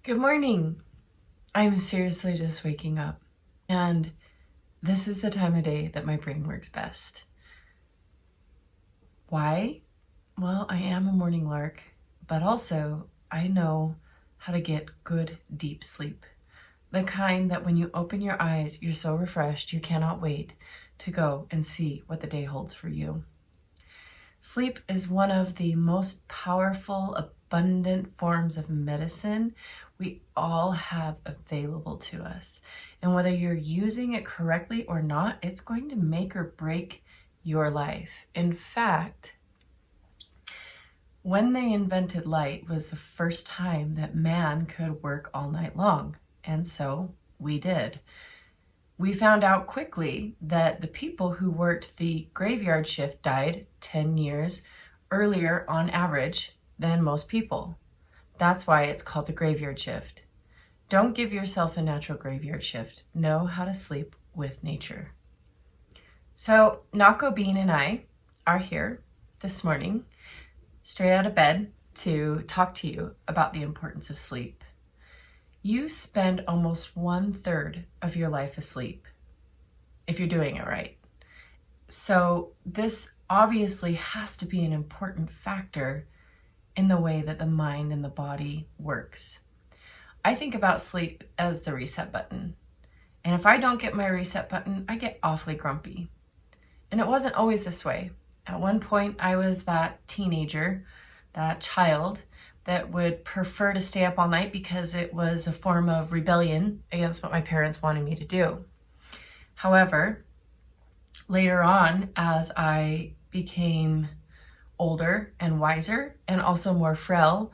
Good morning. I'm seriously just waking up, and this is the time of day that my brain works best. Why? Well, I am a morning lark, but also I know how to get good, deep sleep. The kind that when you open your eyes, you're so refreshed you cannot wait to go and see what the day holds for you. Sleep is one of the most powerful, abundant forms of medicine we all have available to us. And whether you're using it correctly or not, it's going to make or break your life. In fact, when they invented light was the first time that man could work all night long. And so we did. We found out quickly that the people who worked the graveyard shift died 10 years earlier on average than most people. That's why it's called the graveyard shift. Don't give yourself a natural graveyard shift. Know how to sleep with nature. So Nako Bean and I are here this morning, straight out of bed, to talk to you about the importance of sleep. You spend almost 1/3 of your life asleep, if you're doing it right. So this obviously has to be an important factor in the way that the mind and the body works. I think about sleep as the reset button. And if I don't get my reset button, I get awfully grumpy. And it wasn't always this way. At one point, I was that teenager, that child that would prefer to stay up all night because it was a form of rebellion against what my parents wanted me to do. However, later on, as I became older and wiser and also more frail,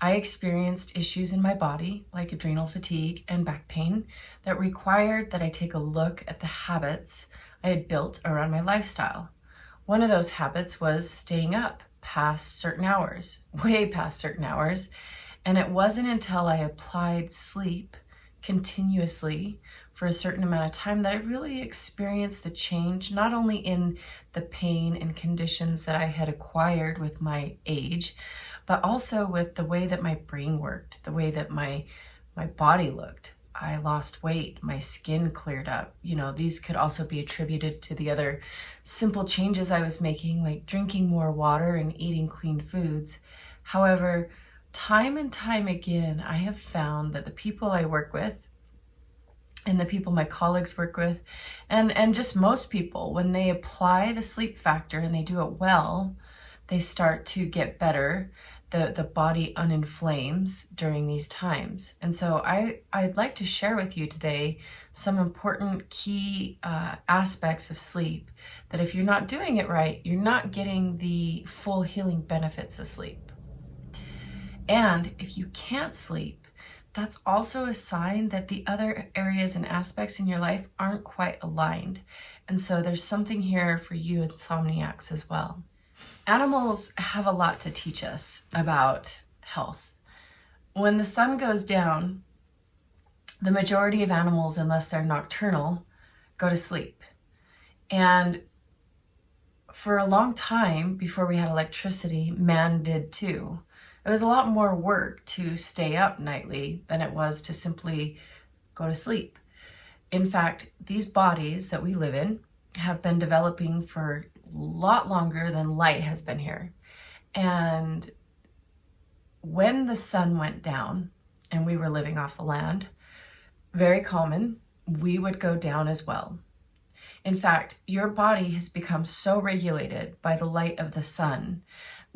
I experienced issues in my body like adrenal fatigue and back pain that required that I take a look at the habits I had built around my lifestyle. One of those habits was staying up past certain hours, way past certain hours. And it wasn't until I applied sleep continuously for a certain amount of time that I really experienced the change, not only in the pain and conditions that I had acquired with my age, but also with the way that my brain worked, the way that my body looked. I lost weight, my skin cleared up. These could also be attributed to the other simple changes I was making, like drinking more water and eating clean foods. However, time and time again, I have found that the people I work with and the people my colleagues work with, and just most people, when they apply the sleep factor and they do it well, they start to get better. The body uninflames during these times. And so I'd like to share with you today some important key aspects of sleep that if you're not doing it right, you're not getting the full healing benefits of sleep. And if you can't sleep, that's also a sign that the other areas and aspects in your life aren't quite aligned. And so there's something here for you insomniacs as well. Animals have a lot to teach us about health. When the sun goes down, the majority of animals, unless they're nocturnal, go to sleep. And for a long time, before we had electricity, man did too. It was a lot more work to stay up nightly than it was to simply go to sleep. In fact, these bodies that we live in have been developing for a lot longer than light has been here. And when the sun went down and we were living off the land, very common, we would go down as well. In fact, your body has become so regulated by the light of the sun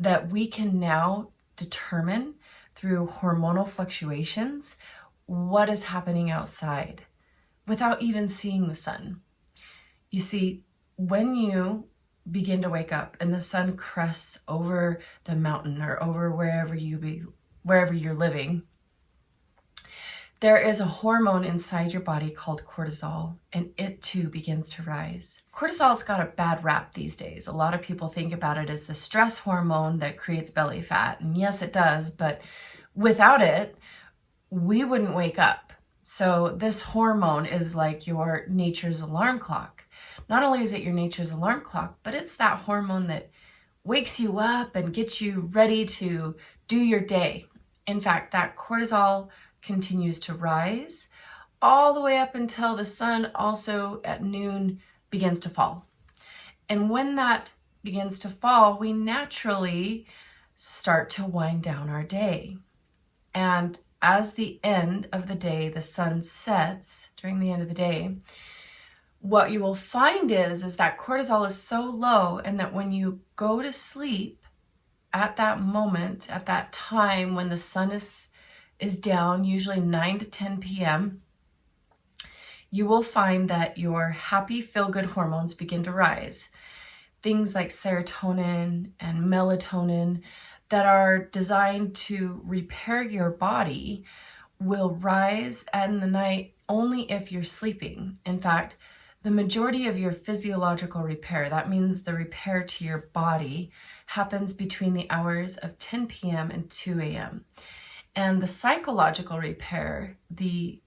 that we can now determine through hormonal fluctuations what is happening outside without even seeing the sun. You see, when you begin to wake up and the sun crests over the mountain or over wherever you're living, there is a hormone inside your body called cortisol, and it too begins to rise. Cortisol's got a bad rap these days. A lot of people think about it as the stress hormone that creates belly fat. And yes, it does, but without it, we wouldn't wake up. So this hormone is like your nature's alarm clock. Not only is it your nature's alarm clock, but it's that hormone that wakes you up and gets you ready to do your day. In fact, that cortisol continues to rise all the way up until the sun also at noon begins to fall. And when that begins to fall, we naturally start to wind down our day. And as the end of the day, the sun sets during the end of the day, what you will find is that cortisol is so low, and that when you go to sleep at that moment, at that time when the sun is down, usually 9 to 10 p.m., you will find that your happy, feel-good hormones begin to rise. Things like serotonin and melatonin that are designed to repair your body will rise in the night only if you're sleeping. In fact, the majority of your physiological repair, that means the repair to your body, happens between the hours of 10 p.m. and 2 a.m. And the psychological repair, the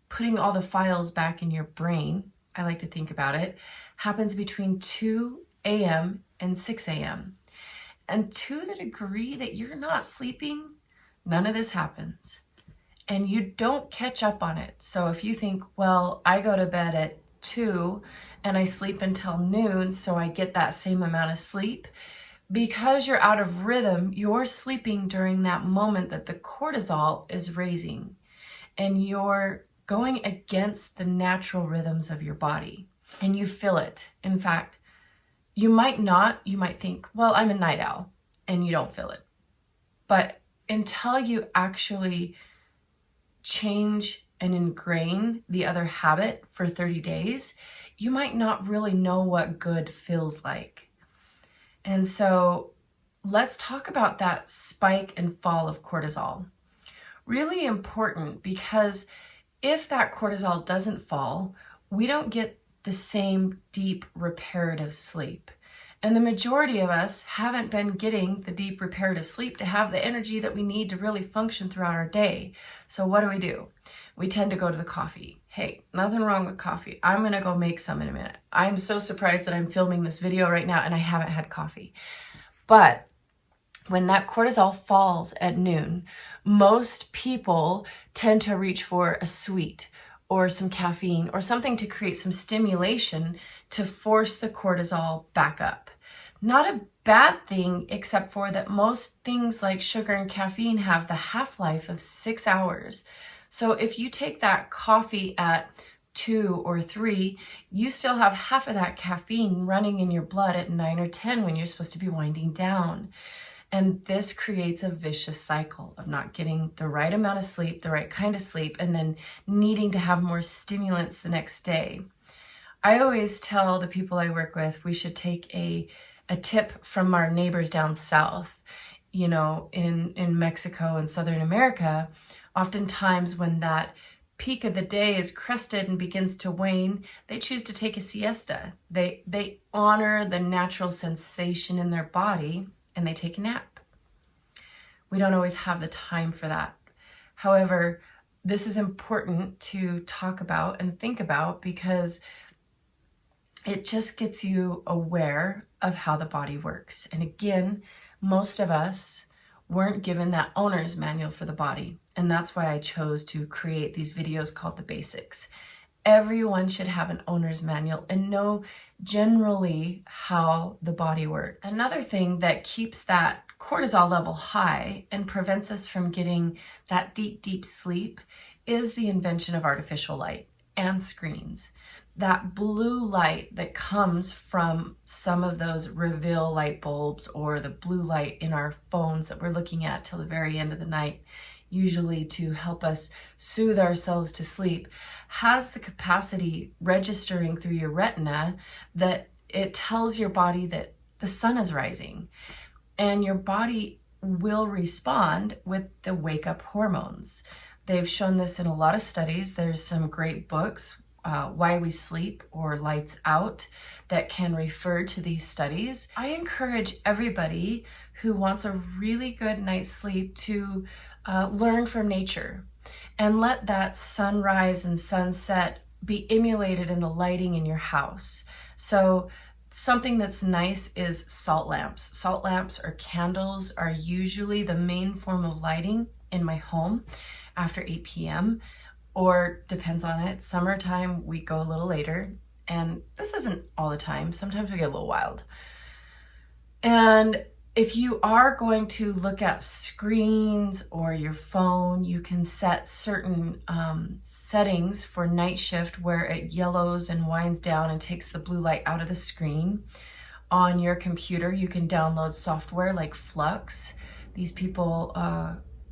putting all the files back in your brain, I like to think about it, happens between 2 a.m. and 6 a.m. And to the degree that you're not sleeping, none of this happens. And you don't catch up on it. So if you think, well, I go to bed at 2 and I sleep until noon, so I get that same amount of sleep, because you're out of rhythm, you're sleeping during that moment that the cortisol is raising. And you're going against the natural rhythms of your body. And you feel it. In fact, you might think, well, I'm a night owl, and you don't feel it. But until you actually change and ingrain the other habit for 30 days, you might not really know what good feels like. And so let's talk about that spike and fall of cortisol. Really important, because if that cortisol doesn't fall, we don't get the same deep reparative sleep. And the majority of us haven't been getting the deep reparative sleep to have the energy that we need to really function throughout our day. So what do? We tend to go to the coffee. Hey, nothing wrong with coffee. I'm gonna go make some in a minute. I'm so surprised that I'm filming this video right now and I haven't had coffee. But when that cortisol falls at noon, most people tend to reach for a sweet or some caffeine or something to create some stimulation to force the cortisol back up. Not a bad thing, except for that most things like sugar and caffeine have the half-life of 6 hours. So if you take that coffee at 2 or 3, you still have half of that caffeine running in your blood at 9 or 10 when you're supposed to be winding down. And this creates a vicious cycle of not getting the right amount of sleep, the right kind of sleep, and then needing to have more stimulants the next day. I always tell the people I work with, we should take a tip from our neighbors down south. You know, in Mexico and Southern America, oftentimes when that peak of the day is crested and begins to wane, they choose to take a siesta. They honor the natural sensation in their body, and they take a nap. We don't always have the time for that. However, this is important to talk about and think about, because it just gets you aware of how the body works. And again, most of us weren't given that owner's manual for the body. And that's why I chose to create these videos called The Basics. Everyone should have an owner's manual and know generally how the body works. Another thing that keeps that cortisol level high and prevents us from getting that deep, deep sleep is the invention of artificial light and screens. That blue light that comes from some of those reveal light bulbs, or the blue light in our phones that we're looking at till the very end of the night, usually to help us soothe ourselves to sleep, has the capacity registering through your retina that it tells your body that the sun is rising. And your body will respond with the wake-up hormones. They've shown this in a lot of studies. There's some great books, Why We Sleep or Lights Out, that can refer to these studies. I encourage everybody who wants a really good night's sleep to learn from nature and let that sunrise and sunset be emulated in the lighting in your house. So something that's nice is salt lamps. Salt lamps or candles are usually the main form of lighting in my home. after 8 p.m. or depends on it. Summertime, we go a little later. And this isn't all the time. Sometimes we get a little wild. And if you are going to look at screens or your phone, you can set certain settings for night shift where it yellows and winds down and takes the blue light out of the screen. On your computer, you can download software like Flux. These people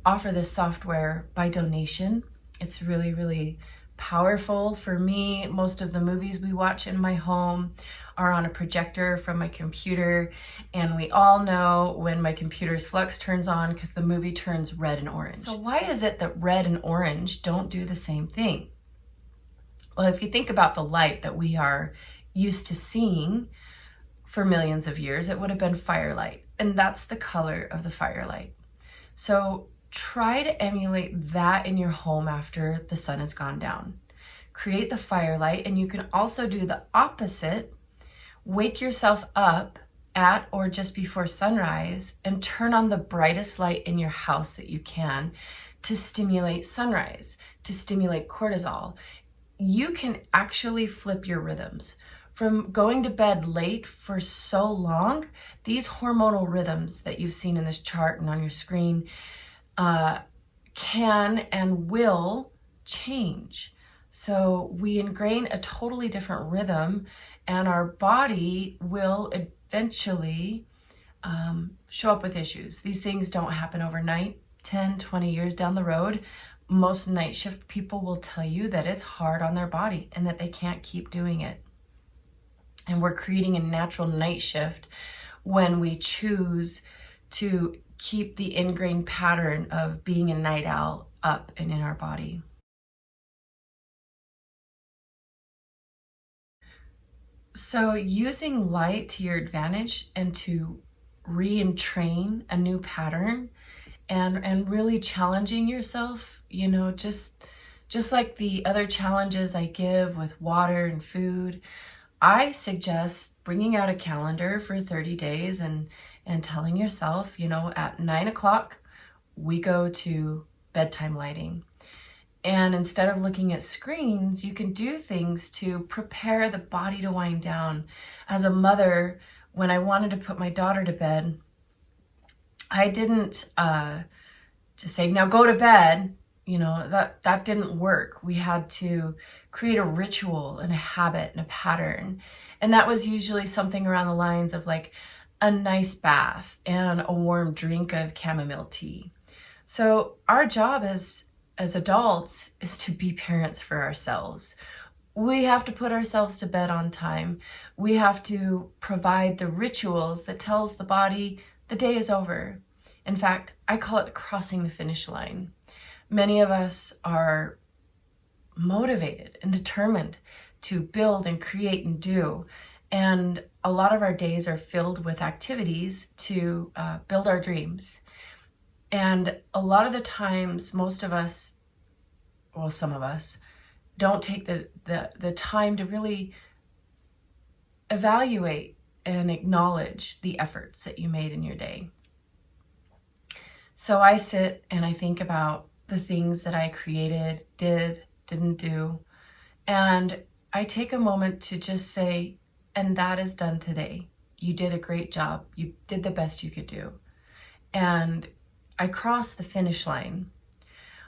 offer this software by donation. It's really, really powerful. For me, most of the movies we watch in my home are on a projector from my computer, and we all know when my computer's Flux turns on because the movie turns red and orange. So why is it that red and orange don't do the same thing? Well, if you think about the light that we are used to seeing for millions of years, it would have been firelight, and that's the color of the firelight. So try to emulate that in your home after the sun has gone down. Create the firelight, and you can also do the opposite. Wake yourself up at or just before sunrise and turn on the brightest light in your house that you can to stimulate sunrise, to stimulate cortisol. You can actually flip your rhythms. From going to bed late for so long, these hormonal rhythms that you've seen in this chart and on your screen can and will change. So we ingrain a totally different rhythm, and our body will eventually show up with issues. These things don't happen overnight. 10, 20 years down the road, most night shift people will tell you that it's hard on their body and that they can't keep doing it. And we're creating a natural night shift when we choose to keep the ingrained pattern of being a night owl up and in our body. So using light to your advantage and to re-entrain a new pattern and really challenging yourself, you know, just like the other challenges I give with water and food, I suggest bringing out a calendar for 30 days and telling yourself, you know, at 9 o'clock, we go to bedtime lighting. And instead of looking at screens, you can do things to prepare the body to wind down. As a mother, when I wanted to put my daughter to bed, I didn't just say, now go to bed. You know, that didn't work. We had to create a ritual and a habit and a pattern. And that was usually something around the lines of like a nice bath and a warm drink of chamomile tea. So our job as adults is to be parents for ourselves. We have to put ourselves to bed on time. We have to provide the rituals that tells the body the day is over. In fact, I call it crossing the finish line. Many of us are motivated and determined to build and create and do. And a lot of our days are filled with activities to build our dreams. And a lot of the times, most of us, well, some of us, don't take the time to really evaluate and acknowledge the efforts that you made in your day. So I sit and I think about the things that I created, didn't do, and I take a moment to just say, and that is done today. You did a great job. You did the best you could do. And I cross the finish line.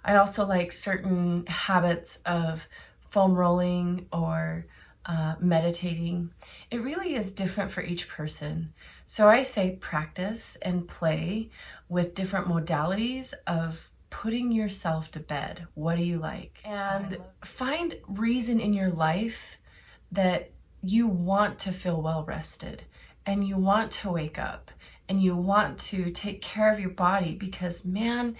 I also like certain habits of foam rolling or meditating. It really is different for each person. So I say practice and play with different modalities of putting yourself to bed. What do you like? And find reason in your life that you want to feel well rested and you want to wake up and you want to take care of your body, because man,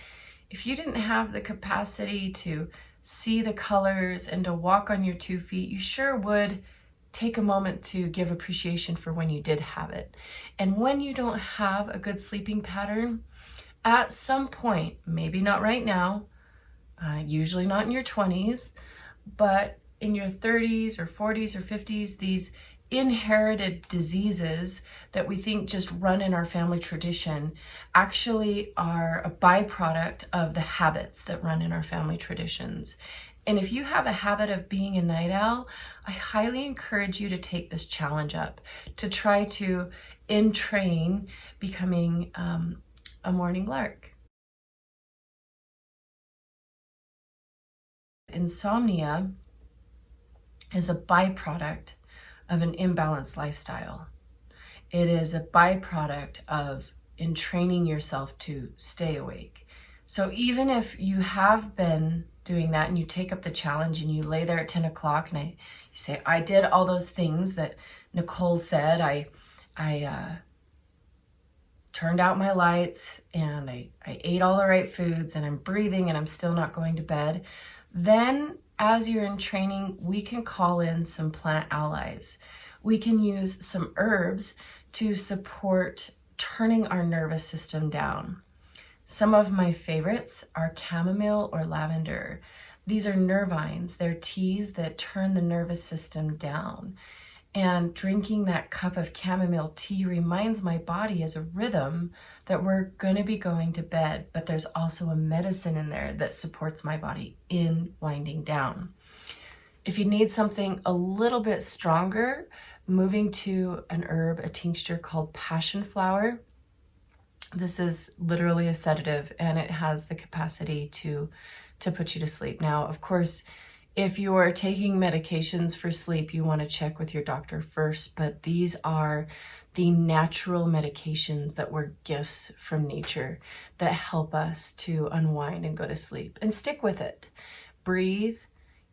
if you didn't have the capacity to see the colors and to walk on your 2 feet, you sure would take a moment to give appreciation for when you did have it. And when you don't have a good sleeping pattern, at some point, maybe not right now, usually not in your 20s, but in your 30s or 40s or 50s, these inherited diseases that we think just run in our family tradition actually are a byproduct of the habits that run in our family traditions. And if you have a habit of being a night owl, I highly encourage you to take this challenge up, to try to entrain becoming a morning lark. Insomnia is a byproduct of an imbalanced lifestyle. It is a byproduct of entraining yourself to stay awake. So even if you have been doing that and you take up the challenge and you lay there at 10 o'clock and you say, I did all those things that Nicole said, I turned out my lights and I ate all the right foods and I'm breathing and I'm still not going to bed, then as you're in training, we can call in some plant allies. We can use some herbs to support turning our nervous system down. Some of my favorites are chamomile or lavender. These are nervines. They're teas that turn the nervous system down. And drinking that cup of chamomile tea reminds my body as a rhythm that we're going to be going to bed, but there's also a medicine in there that supports my body in winding down. If you need something a little bit stronger, moving to an herb, a tincture called passion flower. This is literally a sedative and it has the capacity to put you to sleep. Now, of course, if you are taking medications for sleep, you want to check with your doctor first, but these are the natural medications that were gifts from nature that help us to unwind and go to sleep. And stick with it. Breathe,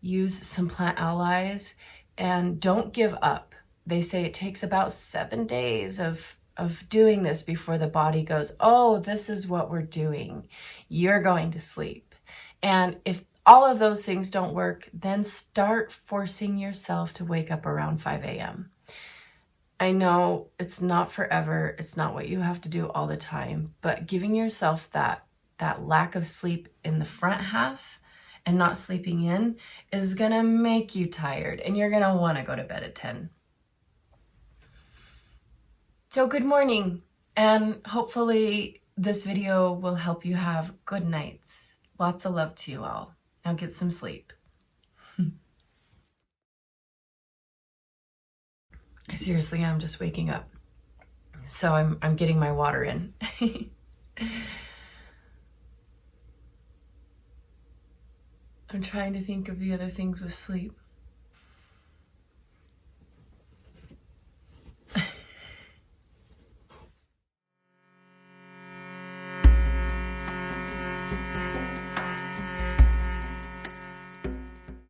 use some plant allies, and don't give up. They say it takes about 7 days of doing this before the body goes, oh, this is what we're doing. You're going to sleep. And if all of those things don't work, then start forcing yourself to wake up around 5 a.m. I know it's not forever. It's not what you have to do all the time, but giving yourself that lack of sleep in the front half and not sleeping in is going to make you tired and you're going to want to go to bed at 10. So good morning, and hopefully this video will help you have good nights. Lots of love to you all. Now get some sleep. I seriously am just waking up. So I'm getting my water in. I'm trying to think of the other things with sleep.